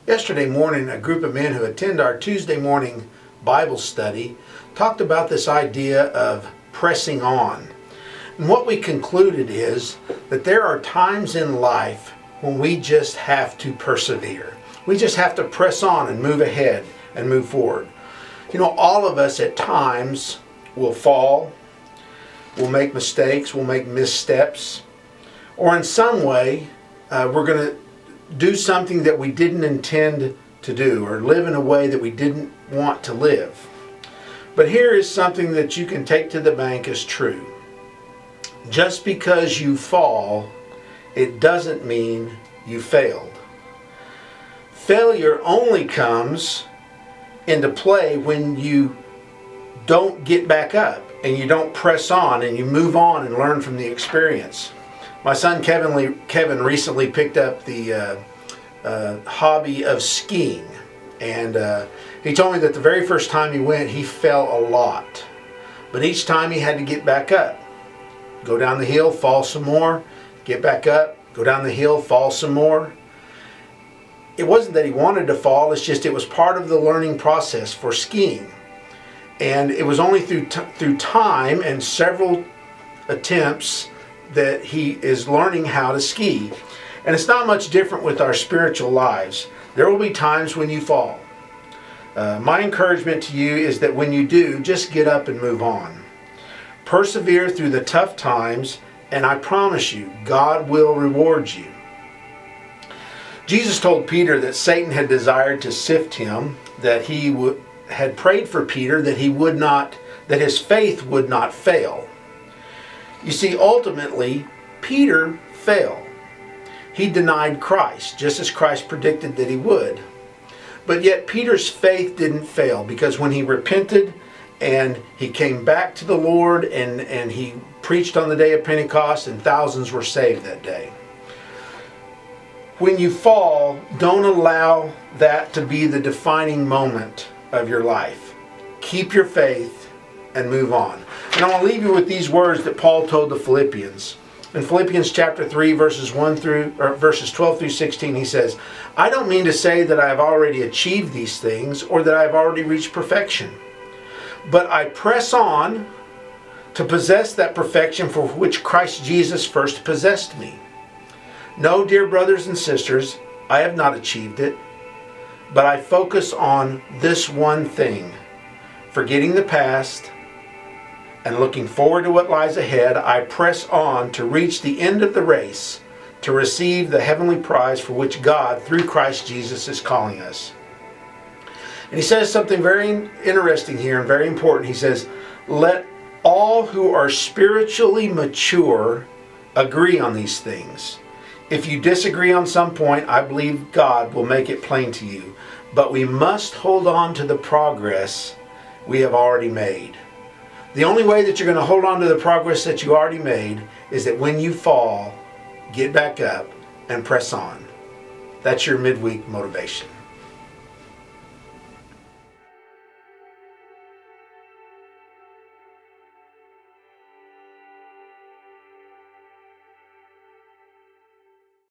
Yesterday morning, a group of men who attend our Tuesday morning Bible study talked about this idea of pressing on. And what we concluded is that there are times in life when we just have to persevere. We just have to press on and move ahead and move forward. You know, all of us at times will fall, we'll make mistakes, we'll make missteps, or in some way we're going to do something that we didn't intend to do or live in a way that we didn't want to live. But here is something that you can take to the bank as true. Just because you fall, it doesn't mean you failed. Failure only comes into play when you don't get back up and you don't press on and you move on and learn from the experience. My son Kevin recently picked up the hobby of skiing, and he told me that the very first time he went, he fell a lot. But each time he had to get back up. Go down the hill, fall some more, get back up, go down the hill, fall some more. It wasn't that he wanted to fall, it's just it was part of the learning process for skiing. And it was only through time and several attempts that he is learning how to ski. And it's not much different with our spiritual lives. There will be times when you fall. My encouragement to you is that when you do, just get up and move on. Persevere through the tough times, and I promise you, God will reward you. Jesus told Peter that Satan had desired to sift him, that he had prayed for Peter that that his faith would not fail. You see, ultimately, Peter fell. He denied Christ, just as Christ predicted that he would. But yet Peter's faith didn't fail, because when he repented and he came back to the Lord and he preached on the day of Pentecost, and thousands were saved that day. When you fall, don't allow that to be the defining moment of your life. Keep your faith and move on. And I want to leave you with these words that Paul told the Philippians. In Philippians chapter 3, verses 12 through 16, he says, I don't mean to say that I have already achieved these things or that I have already reached perfection, but I press on to possess that perfection for which Christ Jesus first possessed me. No, dear brothers and sisters, I have not achieved it, but I focus on this one thing, forgetting the past and looking forward to what lies ahead. I press on to reach the end of the race, to receive the heavenly prize for which God, through Christ Jesus, is calling us. And he says something very interesting here and very important. He says, let all who are spiritually mature agree on these things. If you disagree on some point, I believe God will make it plain to you. But we must hold on to the progress we have already made. The only way that you're going to hold on to the progress that you already made is that when you fall, get back up and press on. That's your midweek motivation.